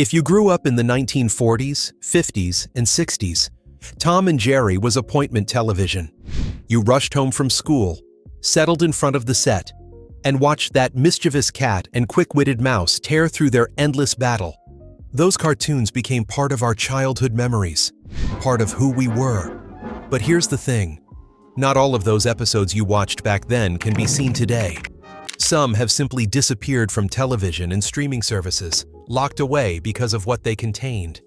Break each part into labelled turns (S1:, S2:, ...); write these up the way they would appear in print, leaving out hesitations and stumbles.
S1: If you grew up in the 1940s, 50s, and 60s, Tom and Jerry was appointment television. You rushed home from school, settled in front of the set, and watched that mischievous cat and quick-witted mouse tear through their endless battle. Those cartoons became part of our childhood memories, part of who we were. But here's the thing. Not all of those episodes you watched back then can be seen today. Some have simply disappeared from television and streaming services, locked away because of what they contained.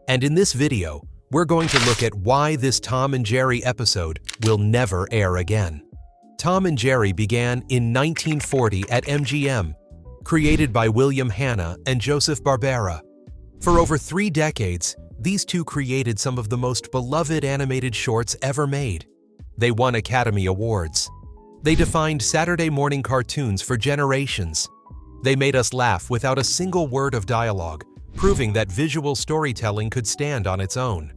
S1: And in this video, we're going to look at why this Tom and Jerry episode will never air again. Tom and Jerry began in 1940 at MGM, created by William Hanna and Joseph Barbera. For over 3 decades, these two created some of the most beloved animated shorts ever made. They won Academy Awards. They defined Saturday morning cartoons for generations. They made us laugh without a single word of dialogue, proving that visual storytelling could stand on its own.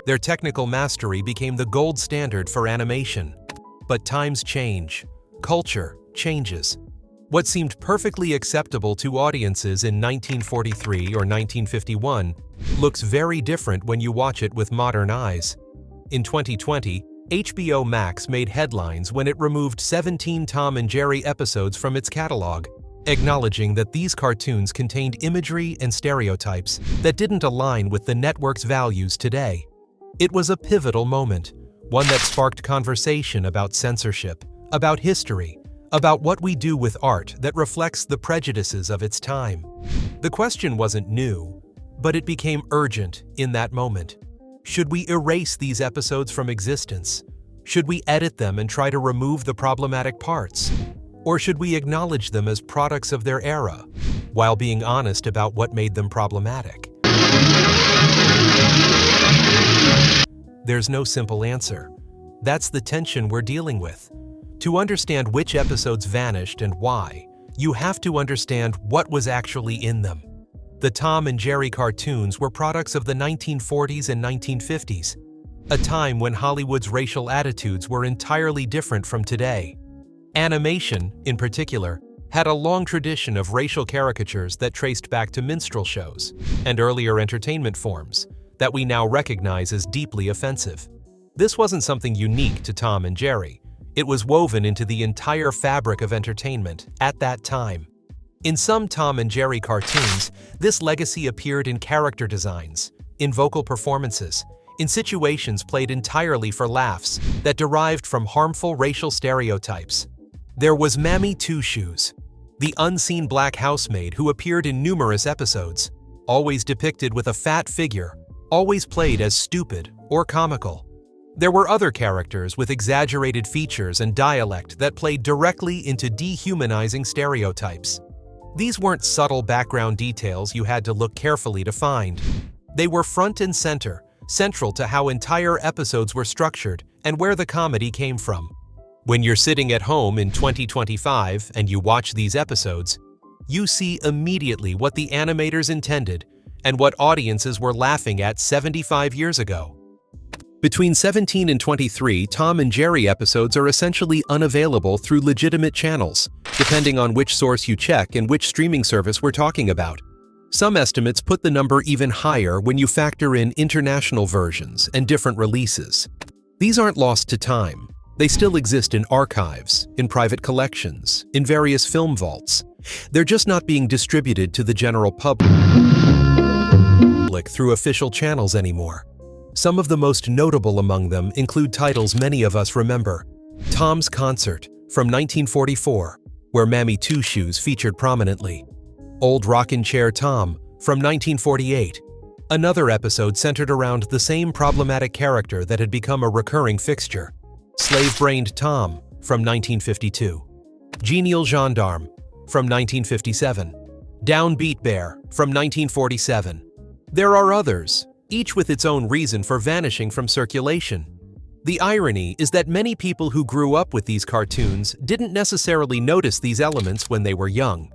S1: Their technical mastery became the gold standard for animation. But times change. Culture changes. What seemed perfectly acceptable to audiences in 1943 or 1951 looks very different when you watch it with modern eyes. In 2020, HBO Max made headlines when it removed 17 Tom and Jerry episodes from its catalog, acknowledging that these cartoons contained imagery and stereotypes that didn't align with the network's values today. It was a pivotal moment, one that sparked conversation about censorship, about history, about what we do with art that reflects the prejudices of its time. The question wasn't new, but it became urgent in that moment. Should we erase these episodes from existence? Should we edit them and try to remove the problematic parts? Or should we acknowledge them as products of their era, while being honest about what made them problematic? There's no simple answer. That's the tension we're dealing with. To understand which episodes vanished and why, you have to understand what was actually in them. The Tom and Jerry cartoons were products of the 1940s and 1950s, a time when Hollywood's racial attitudes were entirely different from today. Animation, in particular, had a long tradition of racial caricatures that traced back to minstrel shows and earlier entertainment forms that we now recognize as deeply offensive. This wasn't something unique to Tom and Jerry. It was woven into the entire fabric of entertainment at that time. In some Tom and Jerry cartoons, this legacy appeared in character designs, in vocal performances, in situations played entirely for laughs that derived from harmful racial stereotypes. There was Mammy Two Shoes, the unseen black housemaid who appeared in numerous episodes, always depicted with a fat figure, always played as stupid or comical. There were other characters with exaggerated features and dialect that played directly into dehumanizing stereotypes. These weren't subtle background details you had to look carefully to find. They were front and center, central to how entire episodes were structured and where the comedy came from. When you're sitting at home in 2025 and you watch these episodes, you see immediately what the animators intended and what audiences were laughing at 75 years ago. Between 17 and 23, Tom and Jerry episodes are essentially unavailable through legitimate channels, depending on which source you check and which streaming service we're talking about. Some estimates put the number even higher when you factor in international versions and different releases. These aren't lost to time. They still exist in archives, in private collections, in various film vaults. They're just not being distributed to the general public through official channels anymore. Some of the most notable among them include titles many of us remember. Tom's Concert from 1944, where Mammy Two Shoes featured prominently. Old Rockin' Chair Tom from 1948, another episode centered around the same problematic character that had become a recurring fixture. Slave-Brained Tom from 1952. Genial Gendarme from 1957. Downbeat Bear from 1947. There are others, each with its own reason for vanishing from circulation. The irony is that many people who grew up with these cartoons didn't necessarily notice these elements when they were young.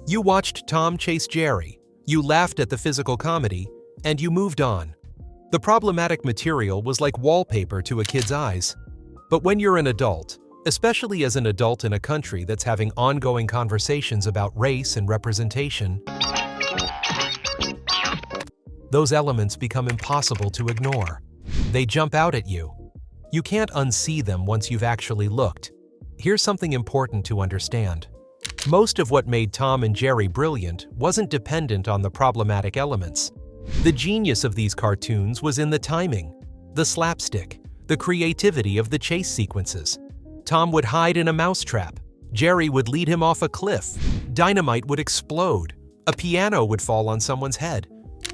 S1: You watched Tom chase Jerry, you laughed at the physical comedy, and you moved on. The problematic material was like wallpaper to a kid's eyes. But when you're an adult, especially as an adult in a country that's having ongoing conversations about race and representation. Those elements become impossible to ignore. They jump out at you. You can't unsee them once you've actually looked. Here's something important to understand. Most of what made Tom and Jerry brilliant wasn't dependent on the problematic elements. The genius of these cartoons was in the timing, the slapstick, the creativity of the chase sequences. Tom would hide in a mousetrap. Jerry would lead him off a cliff. Dynamite would explode. A piano would fall on someone's head.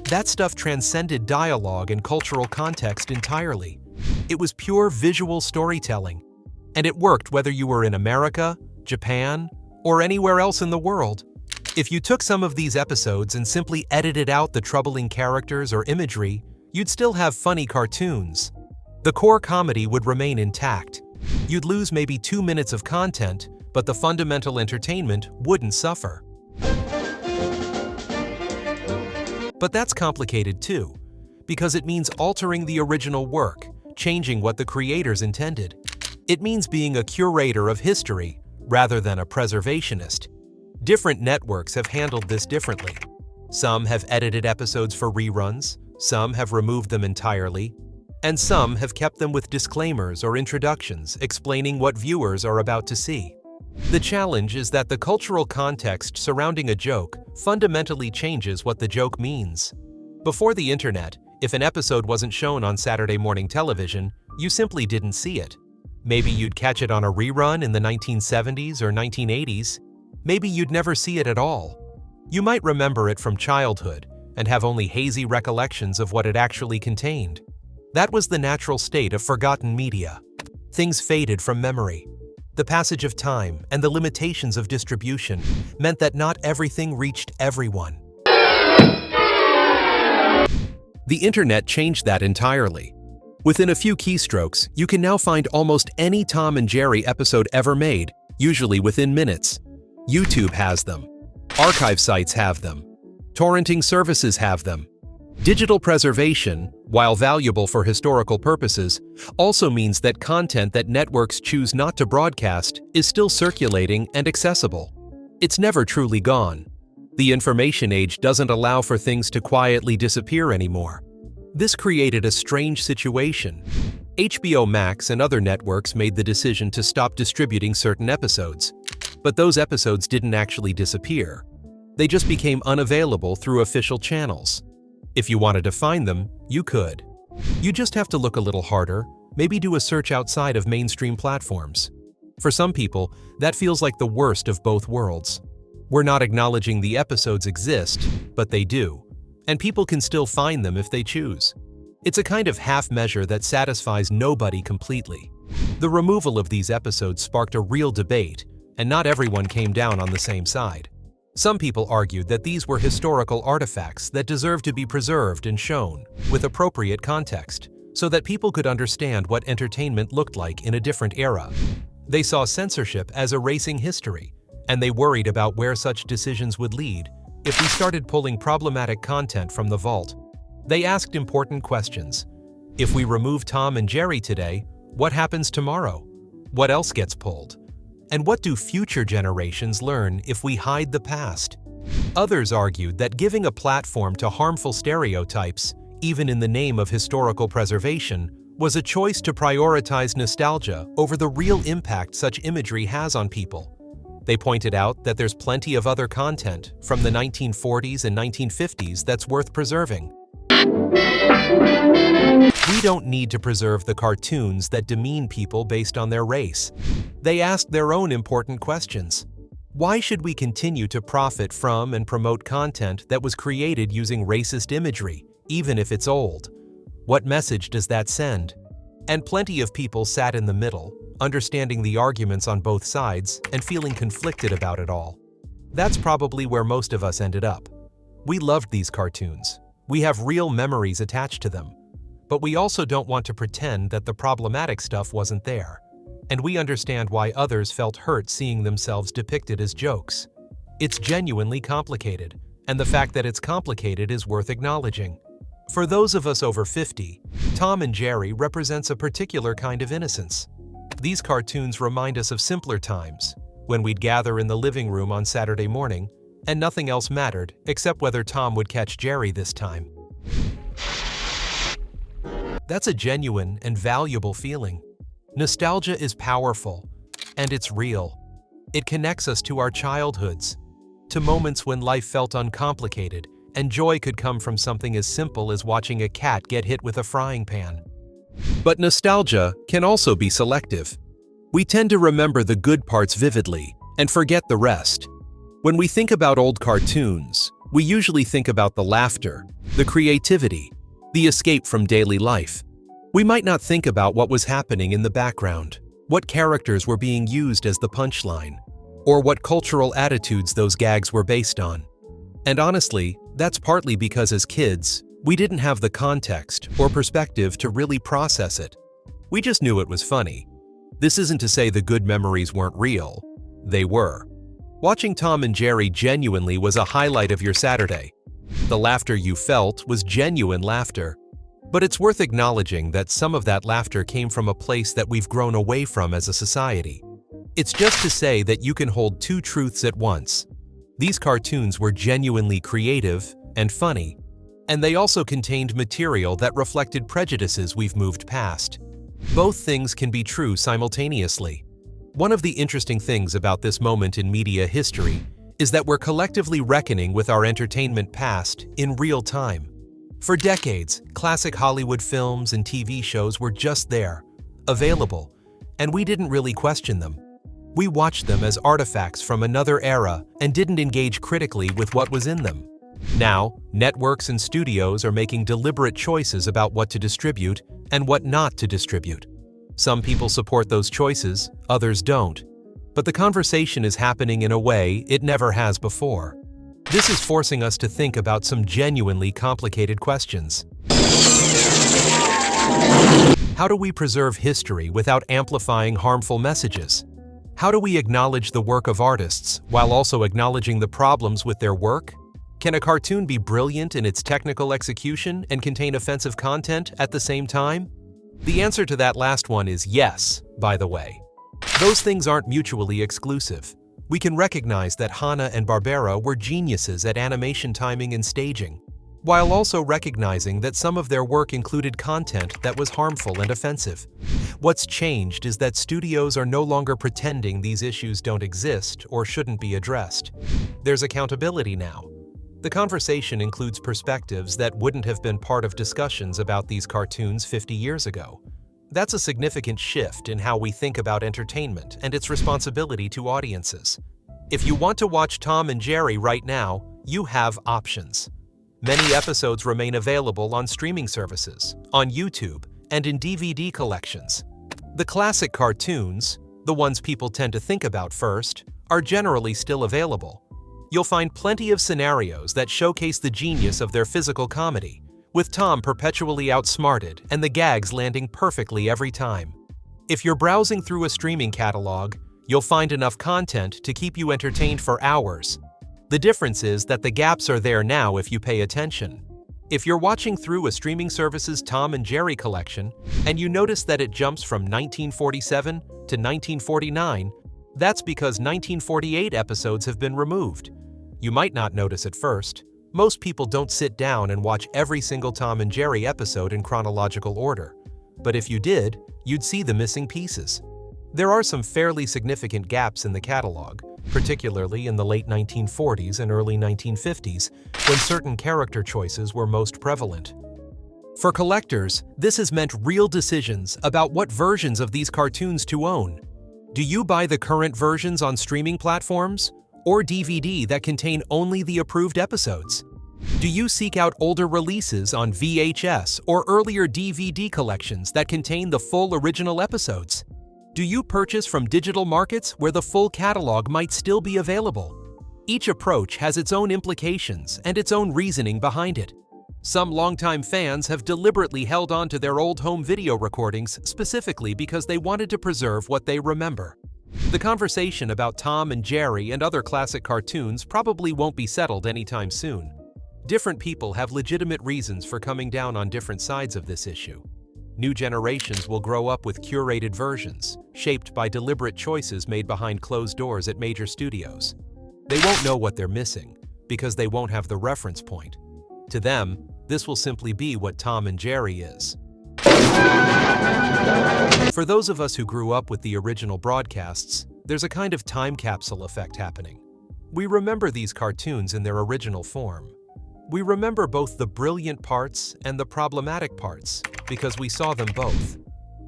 S1: That stuff transcended dialogue and cultural context entirely. It was pure visual storytelling. And it worked whether you were in America, Japan, or anywhere else in the world. If you took some of these episodes and simply edited out the troubling characters or imagery, you'd still have funny cartoons. The core comedy would remain intact. You'd lose maybe 2 minutes of content, but the fundamental entertainment wouldn't suffer. But that's complicated too, because it means altering the original work, changing what the creators intended. It means being a curator of history rather than a preservationist. Different networks have handled this differently. Some have edited episodes for reruns, some have removed them entirely, and some have kept them with disclaimers or introductions explaining what viewers are about to see. The challenge is that the cultural context surrounding a joke fundamentally changes what the joke means. Before the internet, if an episode wasn't shown on Saturday morning television, you simply didn't see it. Maybe you'd catch it on a rerun in the 1970s or 1980s. Maybe you'd never see it at all. You might remember it from childhood and have only hazy recollections of what it actually contained. That was the natural state of forgotten media. Things faded from memory. The passage of time and the limitations of distribution meant that not everything reached everyone. The internet changed that entirely. Within a few keystrokes, you can now find almost any Tom and Jerry episode ever made, usually within minutes. YouTube has them. Archive sites have them. Torrenting services have them. Digital preservation, while valuable for historical purposes, also means that content that networks choose not to broadcast is still circulating and accessible. It's never truly gone. The information age doesn't allow for things to quietly disappear anymore. This created a strange situation. HBO Max and other networks made the decision to stop distributing certain episodes. But those episodes didn't actually disappear. They just became unavailable through official channels. If you wanted to find them, you could. You just have to look a little harder, maybe do a search outside of mainstream platforms. For some people, that feels like the worst of both worlds. We're not acknowledging the episodes exist, but they do. And people can still find them if they choose. It's a kind of half measure that satisfies nobody completely. The removal of these episodes sparked a real debate, and not everyone came down on the same side. Some people argued that these were historical artifacts that deserved to be preserved and shown, with appropriate context, so that people could understand what entertainment looked like in a different era. They saw censorship as erasing history, and they worried about where such decisions would lead if we started pulling problematic content from the vault. They asked important questions. If we remove Tom and Jerry today, what happens tomorrow? What else gets pulled? And what do future generations learn if we hide the past? Others argued that giving a platform to harmful stereotypes, even in the name of historical preservation, was a choice to prioritize nostalgia over the real impact such imagery has on people. They pointed out that there's plenty of other content from the 1940s and 1950s that's worth preserving. We don't need to preserve the cartoons that demean people based on their race. They asked their own important questions. Why should we continue to profit from and promote content that was created using racist imagery, even if it's old? What message does that send? And plenty of people sat in the middle, understanding the arguments on both sides and feeling conflicted about it all. That's probably where most of us ended up. We loved these cartoons. We have real memories attached to them. But we also don't want to pretend that the problematic stuff wasn't there. And we understand why others felt hurt seeing themselves depicted as jokes. It's genuinely complicated, and the fact that it's complicated is worth acknowledging. For those of us over 50, Tom and Jerry represents a particular kind of innocence. These cartoons remind us of simpler times, when we'd gather in the living room on Saturday morning, and nothing else mattered except whether Tom would catch Jerry this time. That's a genuine and valuable feeling. Nostalgia is powerful, and it's real. It connects us to our childhoods, to moments when life felt uncomplicated, and joy could come from something as simple as watching a cat get hit with a frying pan. But nostalgia can also be selective. We tend to remember the good parts vividly and forget the rest. When we think about old cartoons, we usually think about the laughter, the creativity, the escape from daily life. We might not think about what was happening in the background, what characters were being used as the punchline, or what cultural attitudes those gags were based on. And honestly, that's partly because as kids, we didn't have the context or perspective to really process it. We just knew it was funny. This isn't to say the good memories weren't real. They were. Watching Tom and Jerry genuinely was a highlight of your Saturday. The laughter you felt was genuine laughter. But it's worth acknowledging that some of that laughter came from a place that we've grown away from as a society. It's just to say that you can hold two truths at once. These cartoons were genuinely creative and funny, and they also contained material that reflected prejudices we've moved past. Both things can be true simultaneously. One of the interesting things about this moment in media history is that we're collectively reckoning with our entertainment past in real time. For decades, classic Hollywood films and TV shows were just there, available, and we didn't really question them. We watched them as artifacts from another era and didn't engage critically with what was in them. Now, networks and studios are making deliberate choices about what to distribute and what not to distribute. Some people support those choices, others don't. But the conversation is happening in a way it never has before. This is forcing us to think about some genuinely complicated questions. How do we preserve history without amplifying harmful messages? How do we acknowledge the work of artists while also acknowledging the problems with their work? Can a cartoon be brilliant in its technical execution and contain offensive content at the same time? The answer to that last one is yes, by the way. Those things aren't mutually exclusive. We can recognize that Hanna-Barbera were geniuses at animation timing and staging, while also recognizing that some of their work included content that was harmful and offensive. What's changed is that studios are no longer pretending these issues don't exist or shouldn't be addressed. There's accountability now. The conversation includes perspectives that wouldn't have been part of discussions about these cartoons 50 years ago. That's a significant shift in how we think about entertainment and its responsibility to audiences. If you want to watch Tom and Jerry right now, you have options. Many episodes remain available on streaming services, on YouTube, and in DVD collections. The classic cartoons, the ones people tend to think about first, are generally still available. You'll find plenty of scenarios that showcase the genius of their physical comedy, with Tom perpetually outsmarted and the gags landing perfectly every time. If you're browsing through a streaming catalog, you'll find enough content to keep you entertained for hours. The difference is that the gaps are there now if you pay attention. If you're watching through a streaming service's Tom and Jerry collection and you notice that it jumps from 1947 to 1949, that's because 1948 episodes have been removed. You might not notice at first. Most people don't sit down and watch every single Tom and Jerry episode in chronological order. But if you did, you'd see the missing pieces. There are some fairly significant gaps in the catalog, particularly in the late 1940s and early 1950s, when certain character choices were most prevalent. For collectors, this has meant real decisions about what versions of these cartoons to own. Do you buy the current versions on streaming platforms, or DVD that contain only the approved episodes? Do you seek out older releases on VHS or earlier DVD collections that contain the full original episodes? Do you purchase from digital markets where the full catalog might still be available? Each approach has its own implications and its own reasoning behind it. Some longtime fans have deliberately held on to their old home video recordings specifically because they wanted to preserve what they remember. The conversation about Tom and Jerry and other classic cartoons probably won't be settled anytime soon. Different people have legitimate reasons for coming down on different sides of this issue. New generations will grow up with curated versions, shaped by deliberate choices made behind closed doors at major studios. They won't know what they're missing, because they won't have the reference point. To them, this will simply be what Tom and Jerry is. For those of us who grew up with the original broadcasts, there's a kind of time capsule effect happening. We remember these cartoons in their original form. We remember both the brilliant parts and the problematic parts because we saw them both.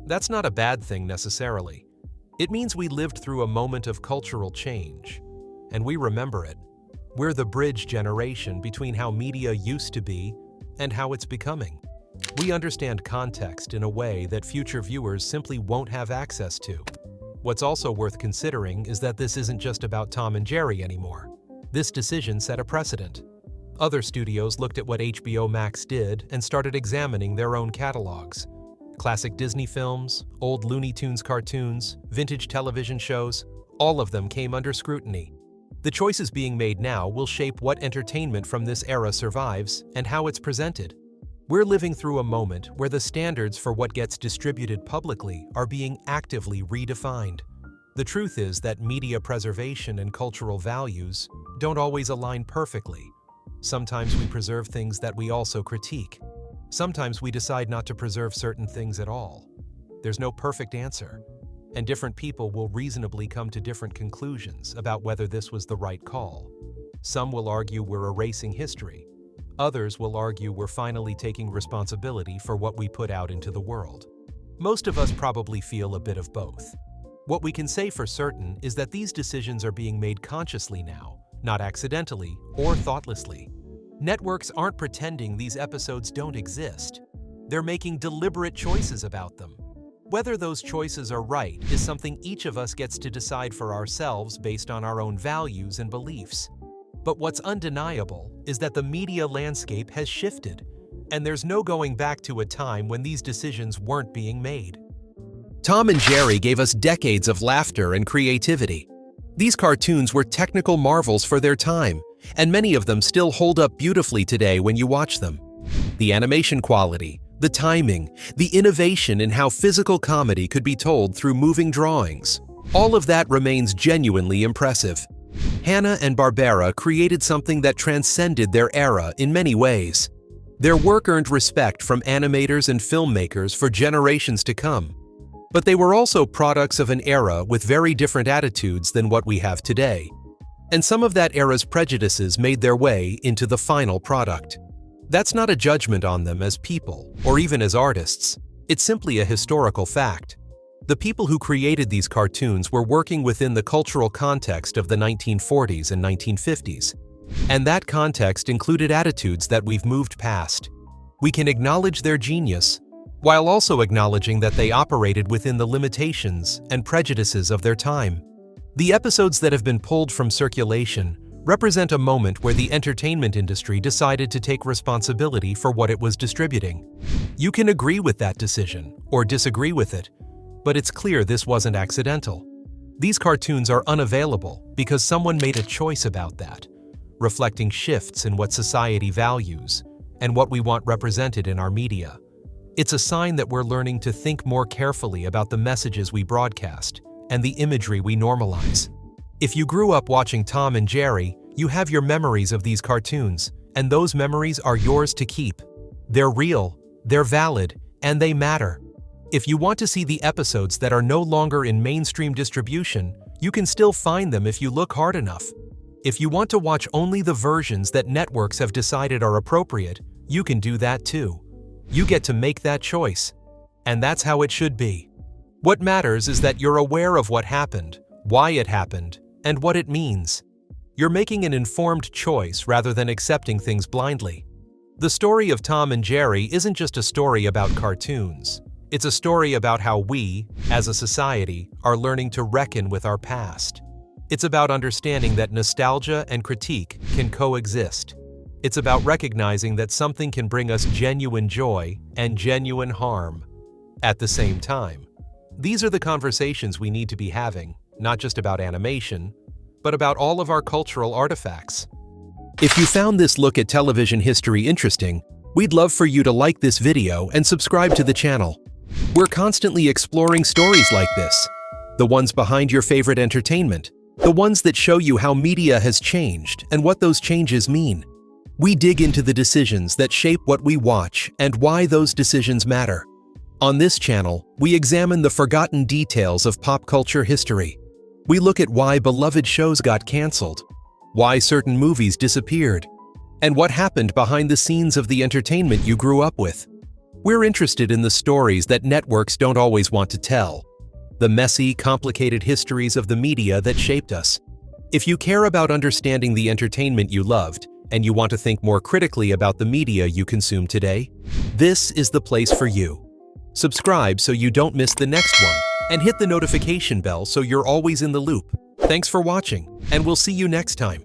S1: That's not a bad thing necessarily. It means we lived through a moment of cultural change, and we remember it. We're the bridge generation between how media used to be and how it's becoming. We understand context in a way that future viewers simply won't have access to. What's also worth considering is that this isn't just about Tom and Jerry anymore. This decision set a precedent. Other studios looked at what HBO Max did and started examining their own catalogs. Classic Disney films, old Looney Tunes cartoons, vintage television shows, all of them came under scrutiny. The choices being made now will shape what entertainment from this era survives and how it's presented. We're living through a moment where the standards for what gets distributed publicly are being actively redefined. The truth is that media preservation and cultural values don't always align perfectly. Sometimes we preserve things that we also critique. Sometimes we decide not to preserve certain things at all. There's no perfect answer, and different people will reasonably come to different conclusions about whether this was the right call. Some will argue we're erasing history. Others will argue we're finally taking responsibility for what we put out into the world. Most of us probably feel a bit of both. What we can say for certain is that these decisions are being made consciously now, not accidentally or thoughtlessly. Networks aren't pretending these episodes don't exist. They're making deliberate choices about them. Whether those choices are right is something each of us gets to decide for ourselves based on our own values and beliefs. But what's undeniable is that the media landscape has shifted, and there's no going back to a time when these decisions weren't being made. Tom and Jerry gave us decades of laughter and creativity. These cartoons were technical marvels for their time, and many of them still hold up beautifully today when you watch them. The animation quality, the timing, the innovation in how physical comedy could be told through moving drawings, all of that remains genuinely impressive. Hanna-Barbera created something that transcended their era in many ways. Their work earned respect from animators and filmmakers for generations to come. But they were also products of an era with very different attitudes than what we have today. And some of that era's prejudices made their way into the final product. That's not a judgment on them as people, or even as artists. It's simply a historical fact. The people who created these cartoons were working within the cultural context of the 1940s and 1950s. And that context included attitudes that we've moved past. We can acknowledge their genius, while also acknowledging that they operated within the limitations and prejudices of their time. The episodes that have been pulled from circulation represent a moment where the entertainment industry decided to take responsibility for what it was distributing. You can agree with that decision or disagree with it, but it's clear this wasn't accidental. These cartoons are unavailable because someone made a choice about that, reflecting shifts in what society values and what we want represented in our media. It's a sign that we're learning to think more carefully about the messages we broadcast and the imagery we normalize. If you grew up watching Tom and Jerry, you have your memories of these cartoons, and those memories are yours to keep. They're real, they're valid, and they matter. If you want to see the episodes that are no longer in mainstream distribution, you can still find them if you look hard enough. If you want to watch only the versions that networks have decided are appropriate, you can do that too. You get to make that choice. And that's how it should be. What matters is that you're aware of what happened, why it happened, and what it means. You're making an informed choice rather than accepting things blindly. The story of Tom and Jerry isn't just a story about cartoons. It's a story about how we, as a society, are learning to reckon with our past. It's about understanding that nostalgia and critique can coexist. It's about recognizing that something can bring us genuine joy and genuine harm at the same time. These are the conversations we need to be having, not just about animation, but about all of our cultural artifacts. If you found this look at television history interesting, we'd love for you to like this video and subscribe to the channel. We're constantly exploring stories like this, the ones behind your favorite entertainment, the ones that show you how media has changed and what those changes mean. We dig into the decisions that shape what we watch and why those decisions matter. On this channel, we examine the forgotten details of pop culture history. We look at why beloved shows got canceled, why certain movies disappeared, and what happened behind the scenes of the entertainment you grew up with. We're interested in the stories that networks don't always want to tell, the messy, complicated histories of the media that shaped us. If you care about understanding the entertainment you loved, and you want to think more critically about the media you consume today, this is the place for you. Subscribe so you don't miss the next one, and hit the notification bell so you're always in the loop. Thanks for watching, and we'll see you next time.